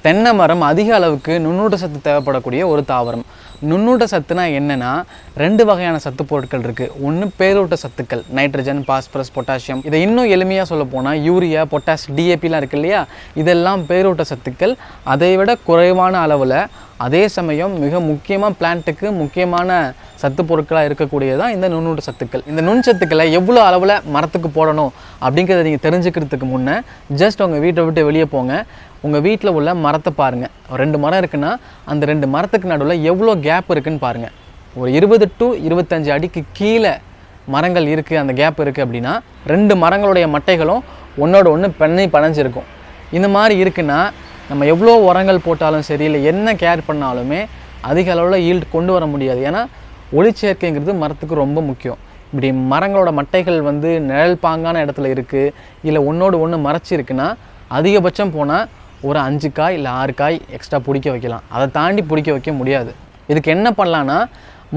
தென்னை மரம் அதிக அளவுக்கு நுண்ணூட்ட சத்து தேவைப்படக்கூடிய ஒரு தாவரம். நுண்ணூட்ட சத்துனா என்னென்னா 2 வகையான சத்து பொருட்கள் இருக்குது. ஒன்று பேரூட்ட சத்துக்கள், நைட்ரஜன், பாஸ்பரஸ், பொட்டாசியம். இதை இன்னும் எளிமையாக சொல்ல போனால் யூரியா, பொட்டாஸ், டிஏபிலாம் இருக்குது இல்லையா, இதெல்லாம் பேரூட்ட சத்துக்கள். அதை விட குறைவான அளவில், அதே சமயம் மிக முக்கியமாக பிளான்ட்டுக்கு முக்கியமான சத்து பொருட்களாக இருக்கக்கூடியது தான் இந்த நுண்ணூட்ட சத்துக்கள். இந்த நுண்சத்துக்களை எவ்வளோ அளவில் மரத்துக்கு போடணும் அப்படிங்கிறத நீங்கள் தெரிஞ்சுக்கிறதுக்கு முன்னே ஜஸ்ட் உங்கள் வீட்டை விட்டு வெளியே போங்க. உங்கள் வீட்டில் உள்ள மரத்தை பாருங்கள். 2 மரம் இருக்குன்னா அந்த 2 மரத்துக்கு நடுவில் எவ்வளோ கேப் இருக்குதுன்னு பாருங்கள். ஒரு 20 to 25 அடிக்கு கீழே மரங்கள் இருக்குது, அந்த கேப் இருக்குது அப்படின்னா 2 மரங்களுடைய மட்டைகளும் ஒன்றோட ஒன்று பணைஞ்சிருக்கும். இந்த மாதிரி இருக்குன்னா நம்ம எவ்வளோ உரங்கள் போட்டாலும் சரி, இல்லை என்ன கேர் பண்ணாலுமே அதிக அளவில் ஈல்டு கொண்டு வர முடியாது. ஏன்னா ஒளிச்சேர்க்கைங்கிறது மரத்துக்கு ரொம்ப முக்கியம். இப்படி மரங்களோட மட்டைகள் நிழல் பாங்கான இடத்துல இருக்குது, இல்லை ஒன்றோடு ஒன்று மறைச்சி இருக்குன்னா அதிகபட்சம் போனால் ஒரு 5 காய் இல்லை 6 காய் எக்ஸ்ட்ரா பிடிக்க வைக்கலாம். அதை தாண்டி பிடிக்க வைக்க முடியாது. இதுக்கு என்ன பண்ணலான்னா,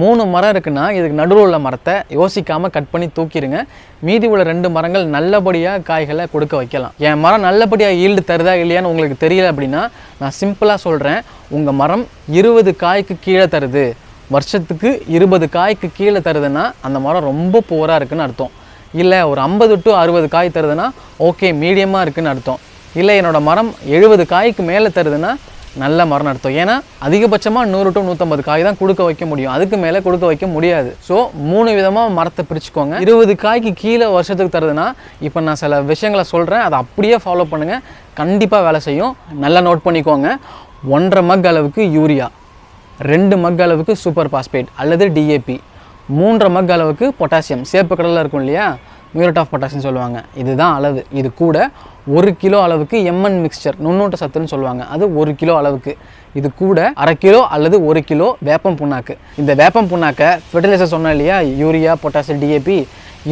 3 மரம் இருக்குன்னா இதுக்கு நடுவில் உள்ள மரத்தை யோசிக்காமல் கட் பண்ணி தூக்கிடுங்க. மீதி உள்ள 2 மரங்கள் நல்லபடியாக காய்களை கொடுக்க வைக்கலாம். என் மரம் நல்லபடியாக ஈல்டு தருதா இல்லையான்னு உங்களுக்கு தெரியல அப்படின்னா நான் சிம்பிளாக சொல்கிறேன். உங்கள் மரம் 20 காய்க்கு கீழே தருது, வருஷத்துக்கு 20 காய்க்கு கீழே தருதுன்னா அந்த மரம் ரொம்ப புவராக இருக்குதுன்னு அர்த்தம். இல்லை ஒரு 50 to 60 காய் தருதுன்னா ஓகே மீடியமாக இருக்குதுன்னு அர்த்தம். இல்லை என்னோடய மரம் 70 காய்க்கு மேலே தருதுன்னா நல்ல மரம் அர்த்தம். ஏன்னா அதிகபட்சமாக 100 to 150 காய் தான் கொடுக்க வைக்க முடியும், அதுக்கு மேலே கொடுக்க வைக்க முடியாது. ஸோ 3 விதமாக மரத்தை பிரிச்சுக்கோங்க. 20 காய்க்கு கீழே வருஷத்துக்கு தருதுன்னா இப்போ நான் சில விஷயங்களை சொல்கிறேன், அதை அப்படியே ஃபாலோ பண்ணுங்கள், கண்டிப்பாக வேலை செய்யும். நல்லா நோட் பண்ணிக்கோங்க. 1.5 மக் அளவுக்கு யூரியா, 2 மக் அளவுக்கு சூப்பர் பாஸ்பேட் அல்லது டிஏபி, 3.5 மக் அளவுக்கு பொட்டாசியம், சேப்பு கடலில் இருக்கும் இல்லையா, மியூரேட் ஆஃப் பொட்டாசியம் சொல்லுவாங்க, இதுதான் அளவு. இது கூட 1 கிலோ அளவுக்கு எம்என் மிக்சர், நுண்ணூட்ட சத்துன்னு சொல்லுவாங்க, அது 1 கிலோ அளவுக்கு. இது கூட 1/2 கிலோ அல்லது 1 கிலோ வேப்பம் புண்ணாக்கு. இந்த வேப்பம் புண்ணாக்கை ஃபெர்டிலைசர் சொன்னேன் இல்லையா, யூரியா, பொட்டாசியம், டிஏபி,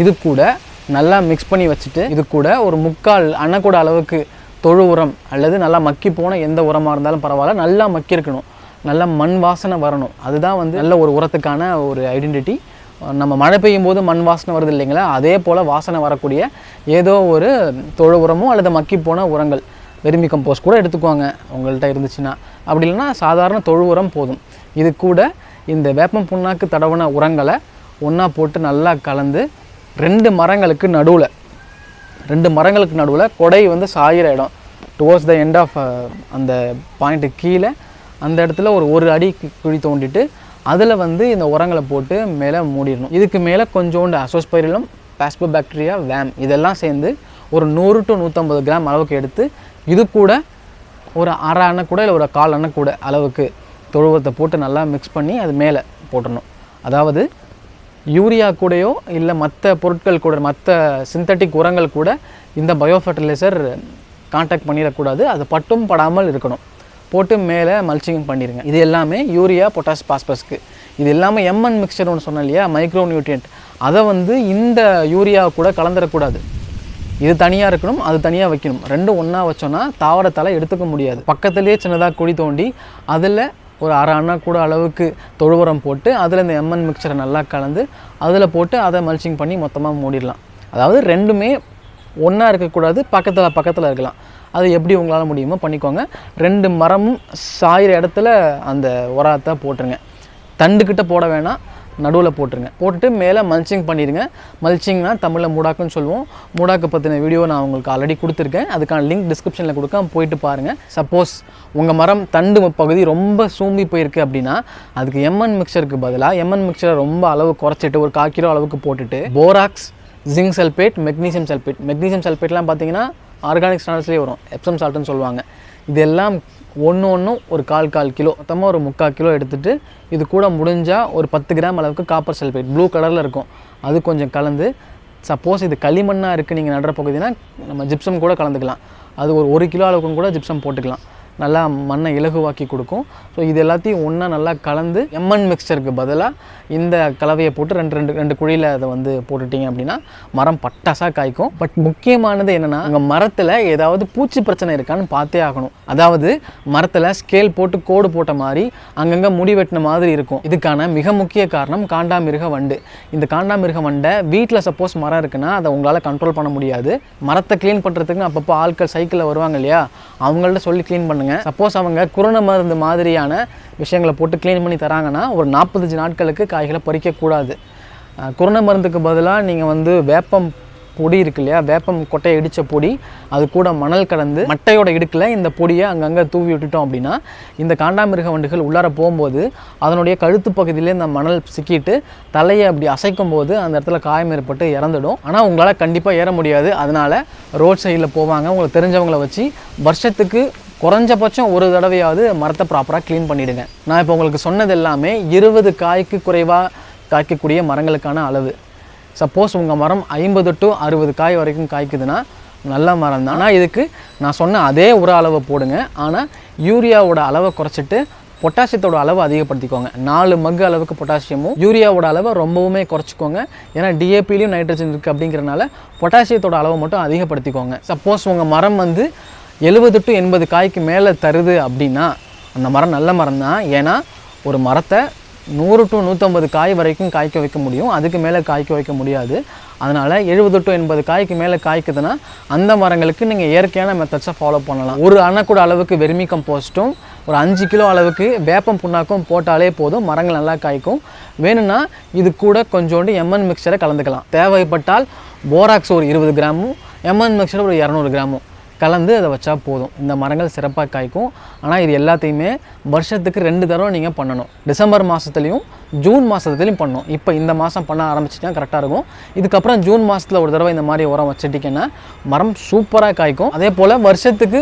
இது கூட நல்லா மிக்ஸ் பண்ணி வச்சுட்டு இது கூட ஒரு 3/4 அணைக்கூட அளவுக்கு தொழு உரம் அல்லது நல்லா மக்கி போன எந்த உரமாக இருந்தாலும் பரவாயில்ல, நல்லா மக்கி இருக்கணும், நல்ல மண் வாசனை வரணும். அதுதான் நல்ல ஒரு உரத்துக்கான ஒரு ஐடென்டிட்டி. நம்ம மழை பெய்யும் போது மண் வாசனை வருது இல்லைங்களா, அதே போல் வாசனை வரக்கூடிய ஏதோ ஒரு தொழு உரமோ அல்லது மக்கி போன உரங்கள், வெர்மி கம்போஸ்ட் கூட எடுத்துக்குவாங்க உங்கள்கிட்ட இருந்துச்சுன்னா. அப்படி இல்லைன்னா சாதாரண தொழு உரம் போதும். இது கூட இந்த வேப்பம் புண்ணாக்கு தடவின உரங்களை ஒன்றா போட்டு நல்லா கலந்து 2 மரங்களுக்கு நடுவில் கொடை சாயிற இடம், டுவோர்ட்ஸ் த எண்ட் ஆஃப் அந்த பாயிண்ட்டு கீழே அந்த இடத்துல ஒரு அடி குழி தோண்டிட்டு அதில் இந்த உரங்களை போட்டு மேலே மூடிடணும். இதுக்கு மேலே கொஞ்சோண்டு அசோஸ்பைரிலம், பாஸ்போபாக்டீரியா, வேம் இதெல்லாம் சேர்ந்து ஒரு 100 to 150 கிராம் அளவுக்கு எடுத்து இது கூட ஒரு 1/2 அணை கூட இல்லை ஒரு 1/4 அணை கூட அளவுக்கு தொழுவத்தை போட்டு நல்லா மிக்ஸ் பண்ணி அது மேலே போட்டுடணும். அதாவது யூரியா கூடயோ இல்லை மற்ற பொருட்கள் கூட, மற்ற சிந்தட்டிக் உரங்கள் கூட இந்த பயோ ஃபர்டிலைசர் கான்டாக்ட் பண்ணிடக்கூடாது, அது பட்டும் படாமல் இருக்கணும். போட்டு மேலே மல்ச்சிங் பண்ணிடுங்க. இது எல்லாமே யூரியா, பொட்டாஸ், பாஸ்பரஸ்க்கு. இது எல்லாமே எம்என் மிக்சர் ஒன்று சொன்னேன் இல்லையா, மைக்ரோ நியூட்ரியன்ட், அதை இந்த யூரியா கூட கலந்துடக்கூடாது. இது தனியாக இருக்கணும், அது தனியாக வைக்கணும். 2 ஒன்றா வச்சோன்னா தாவரத்தால் எடுத்துக்க முடியாது. பக்கத்துலேயே சின்னதாக குழி தோண்டி அதில் ஒரு 1/2 அணை கூட அளவுக்கு தொழு உரம் போட்டு அதில் இந்த எம்என் மிக்சரை நல்லா கலந்து அதில் போட்டு அதை மல்ச்சிங் பண்ணி மொத்தமாக மூடிடலாம். அதாவது 2மே ஒன்றா இருக்கக்கூடாது, பக்கத்தில் இருக்கலாம். அது எப்படி உங்களால் முடியுமோ பண்ணிக்கோங்க. 2 மரமும் சாயிற இடத்துல அந்த உரத்தை போட்டுருங்க. தண்டுக்கிட்ட போட வேணாம், நடுவில் போட்டுருங்க. போட்டுட்டு மேலே மல்ச்சிங் பண்ணிடுங்க. மல்ச்சிங்னா தமிழில் மூடாக்குன்னு சொல்லுவோம். மூடாக்கு பற்றின வீடியோ நான் உங்களுக்கு ஆல்ரெடி கொடுத்துருக்கேன், அதுக்கான லிங்க் டிஸ்கிரிப்ஷனில் கொடுக்க, போயிட்டு பாருங்கள். சப்போஸ் உங்கள் மரம் தண்டு பகுதி ரொம்ப சூம்பி போயிருக்கு அப்படின்னா அதுக்கு எம்என் மிக்சருக்கு பதிலாக எம்என் மிக்சரை ரொம்ப அளவு குறைச்சிட்டு ஒரு 1/4 கிலோ அளவுக்கு போட்டுட்டு போராக்ஸ், ஜிங்க் சல்பேட், மெக்னீசியம் சல்பேட்லாம் பார்த்தீங்கன்னா ஆர்கானிக் ஸ்டாண்டர்ட்ஸ்லேயே வரும், எப்சம் சால்ட்டுன்னு சொல்லுவாங்க. இதெல்லாம் ஒன்று ஒரு 1/4 கிலோ, மொத்தமாக ஒரு 3/4 கிலோ எடுத்துகிட்டு இது கூட முடிஞ்சால் ஒரு 10 கிராம் அளவுக்கு காப்பர் சல்பேட், ப்ளூ கலரில் இருக்கும், அது கொஞ்சம் கலந்து, சப்போஸ் இது களிமண்ணாக இருக்குது நீங்கள் நடுற பகுதினா நம்ம ஜிப்சம் கூட கலந்துக்கலாம். அது ஒரு 1 கிலோ அளவுக்கும் கூட ஜிப்சம் போட்டுக்கலாம், நல்லா மண்ணை இலகுவாக்கி கொடுக்கும். ஸோ இது எல்லாத்தையும் ஒன்றா நல்லா கலந்து எம்என் மிக்சருக்கு பதிலாக இந்த கலவையை போட்டு 2 குழியில் அதை போட்டுட்டிங்க அப்படின்னா மரம் பட்டாசாக காய்க்கும். பட் முக்கியமானது என்னென்னா, உங்கள் மரத்தில் ஏதாவது பூச்சி பிரச்சனை இருக்கான்னு பார்த்தே ஆகணும். அதாவது மரத்தில் ஸ்கேல் போட்டு கோடு போட்ட மாதிரி அங்கங்கே முடி வெட்டின மாதிரி இருக்கும். இதுக்கான மிக முக்கிய காரணம் காண்டாமிருக வண்டு. இந்த காண்டாமிருக வண்டை வீட்டில் சப்போஸ் மரம் இருக்குன்னா அதை உங்களால் கண்ட்ரோல் பண்ண முடியாது. மரத்தை க்ளீன் பண்ணுறதுக்கு அப்பப்போ ஆட்கள் சைக்கிளில் வருவாங்க இல்லையா, அவங்கள்ட்ட சொல்லி க்ளீன் பண்ணுங்கள். பாருங்கள். சப்போஸ் அவங்க குருணை மருந்து மாதிரியான விஷயங்களை போட்டு க்ளீன் பண்ணி தராங்கன்னா ஒரு 45 நாட்களுக்கு காய்களை பறிக்கக்கூடாது. குருணை மருந்துக்கு பதிலாக நீங்கள் வந்து வேப்பம் பொடி இருக்கு இல்லையா, வேப்பம் கொட்டையை இடித்த பொடி, அது கூட மணல் கலந்து மட்டையோட இடுக்கில் இந்த பொடியை அங்கங்கே தூவி விட்டுட்டோம் அப்படின்னா இந்த காண்டாமிருக வண்டுகள் உள்ளார போகும்போது அதனுடைய கழுத்து பகுதியிலே இந்த மணல் சிக்கிட்டு தலையை அப்படி அசைக்கும் போது அந்த இடத்துல காயம் ஏற்பட்டு இறந்துடும். ஆனால் உங்களால் கண்டிப்பாக ஏற முடியாது. அதனால் ரோட் சைடில் போவாங்க, உங்களுக்கு தெரிஞ்சவங்களை வச்சு வருஷத்துக்கு குறைஞ்சபட்சம் ஒரு தடவையாவது மரத்தை ப்ராப்பராக க்ளீன் பண்ணிவிடுங்க. நான் இப்போ உங்களுக்கு சொன்னது எல்லாமே 20 காய்க்கு குறைவாக காய்க்கக்கூடிய மரங்களுக்கான அளவு. சப்போஸ் உங்கள் மரம் 50 to 60 காய் வரைக்கும் காய்க்குதுன்னா நல்ல மரம் தான். ஆனால் இதுக்கு நான் சொன்ன அதே உர அளவை போடுங்க. ஆனால் யூரியாவோட அளவை குறைச்சிட்டு பொட்டாசியத்தோட அளவை அதிகப்படுத்திக்கோங்க. 4 மக்கு அளவுக்கு பொட்டாசியமும் யூரியாவோட அளவை ரொம்பவுமே குறைச்சிக்கோங்க. ஏன்னா டிஏபிலையும் நைட்ரஜன் இருக்குது அப்படிங்கிறனால பொட்டாசியத்தோட அளவை மட்டும் அதிகப்படுத்திக்கோங்க. சப்போஸ் உங்கள் மரம் வந்து 70 to 80 காய்க்கு மேலே தருது அப்படின்னா அந்த மரம் நல்ல மரம் தான். ஏன்னா ஒரு மரத்தை 100 to 150 காய் வரைக்கும் காய்க்க வைக்க முடியும், அதுக்கு மேலே காய்க்க வைக்க முடியாது. அதனால் 70 to 80 காய்க்கு மேலே காய்க்குதுன்னா அந்த மரங்களுக்கு நீங்கள் இயற்கையான மெத்தட்ஸை ஃபாலோ பண்ணலாம். ஒரு அணைக்கூட அளவுக்கு வெர்மி கம்போஸ்ட்டும் ஒரு 5 கிலோ அளவுக்கு வேப்பம் புண்ணாக்கும் போட்டாலே போதும், மரங்கள் நல்லா காய்க்கும். வேணும்னா இது கூட கொஞ்சோண்டு எம்என் மிக்சரை கலந்துக்கலாம். தேவைப்பட்டால் போராக்ஸ் ஒரு 20 கிராமும் எம்என் மிக்சர் ஒரு 200 கிராமும் கலந்து அதை வச்சா போதும். இந்த மரங்கள் சிறப்பாக காய்க்கும். ஆனால் இது எல்லாத்தையுமே வருஷத்துக்கு 2 தடவை நீங்கள் பண்ணணும். டிசம்பர் மாதத்துலேயும் ஜூன் மாதத்துலேயும் பண்ணணும். இப்போ இந்த மாதம் பண்ண ஆரம்பிச்சிட்டா கரெக்டாக இருக்கும். இதுக்கப்புறம் ஜூன் மாதத்தில் ஒரு தடவை இந்த மாதிரி உரம் வச்சுட்டிங்கன்னா மரம் சூப்பராக காய்க்கும். அதே போல் வருஷத்துக்கு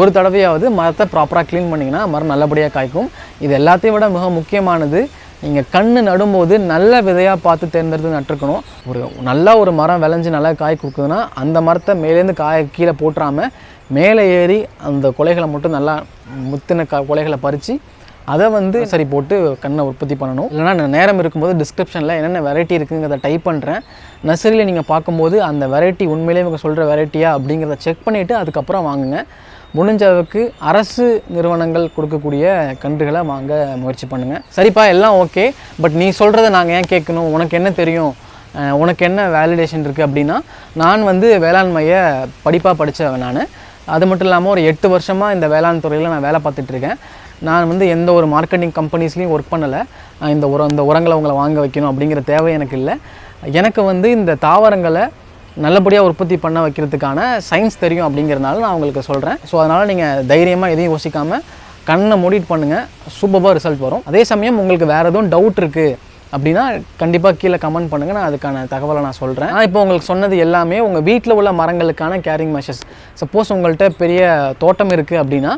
ஒரு தடவையாவது மரத்தை ப்ராப்பராக க்ளீன் பண்ணிங்கன்னா மரம் நல்லபடியாக காய்க்கும். இது எல்லாத்தையும் விட மிக முக்கியமானது, நீங்கள் கன்று நடும்போது நல்ல விதையாக பார்த்து தேர்ந்தெடுத்து நட்டுருக்கணும். நல்லா ஒரு மரம் விளைஞ்சி நல்லா காய் கொடுக்குதுன்னா அந்த மரத்தை மேலேருந்து காயை கீழே போட்டுறாமல் மேலே ஏறி அந்த கொலைகளை மட்டும் நல்லா முத்தின கொலைகளை பறித்து அதை வந்து சரி போட்டு கண்ணை உற்பத்தி பண்ணணும். இல்லைனா நேரம் இருக்கும்போது டிஸ்கிரிப்ஷனில் என்னென்ன வெரைட்டி இருக்குங்கிறத டைப் பண்ணுறேன். நர்சரியில் நீங்கள் பார்க்கும்போது அந்த வெரைட்டி உண்மையிலே இவங்க சொல்கிற வெரைட்டியா அப்படிங்கிறத செக் பண்ணிவிட்டு அதுக்கப்புறம் வாங்குங்க. முடிஞ்ச அளவுக்கு அரசு நிறுவனங்கள் கொடுக்கக்கூடிய கன்றுகளை வாங்க முயற்சி பண்ணுங்கள். சரிப்பா எல்லாம் ஓகே, பட் நீ சொல்கிறத நாங்கள் ஏன் கேட்கணும், உனக்கு என்ன தெரியும், உனக்கு என்ன வேலிடேஷன் இருக்குது அப்படின்னா, நான் வந்து வேளாண்மையை படிப்பாக படித்தவன். நான் அது மட்டும் இல்லாமல் ஒரு 8 வருஷமாக இந்த வேளாண் துறையில் நான் வேலை பார்த்துட்ருக்கேன். நான் வந்து எந்த ஒரு மார்க்கெட்டிங் கம்பெனிஸ்லையும் ஒர்க் பண்ணலை. இந்த உரங்களை உங்களை வாங்க வைக்கணும் அப்படிங்கிற தேவை எனக்கு இல்லை. எனக்கு வந்து இந்த தாவரங்களை நல்லபடியாக உற்பத்தி பண்ண வைக்கிறதுக்கான சயின்ஸ் தெரியும் அப்படிங்கிறதுனால நான் உங்களுக்கு சொல்கிறேன். ஸோ அதனால் நீங்கள் தைரியமாக எதையும் யோசிக்காமல் கண்ணை மூடிட்டு பண்ணுங்கள், சூப்பராக ரிசல்ட் வரும். அதே சமயம் உங்களுக்கு வேறு எதுவும் டவுட் இருக்குது அப்படின்னா கண்டிப்பாக கீழே கமெண்ட் பண்ணுங்கள், நான் அதுக்கான தகவலை நான் சொல்கிறேன். நான் இப்போ உங்களுக்கு சொன்னது எல்லாமே உங்கள் வீட்டில் உள்ள மரங்களுக்கான கேரிங் மெஷர்ஸ். சப்போஸ் உங்கள்கிட்ட பெரிய தோட்டம் இருக்குது அப்படின்னா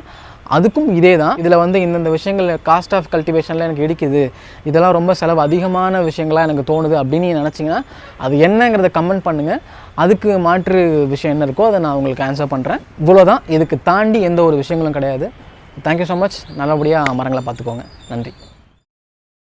அதுக்கும் இதே தான். இதில் வந்து இந்தந்த விஷயங்கள் காஸ்ட் ஆஃப் கல்டிவேஷனில் எனக்கு இடிக்குது, இதெல்லாம் ரொம்ப செலவு அதிகமான விஷயங்களாக எனக்கு தோணுது அப்படின்னு நினச்சிங்கன்னா அது என்னங்கிறத கமெண்ட் பண்ணுங்கள். அதுக்கு மாற்று விஷயம் என்ன இருக்கோ அதை நான் உங்களுக்கு ஆன்சர் பண்ணுறேன். இவ்வளோதான், இதுக்கு தாண்டி எந்த ஒரு விஷயங்களும் கிடையாது. Thank you so much. நல்லபடியாக மரங்களை பார்த்துக்கோங்க. நன்றி.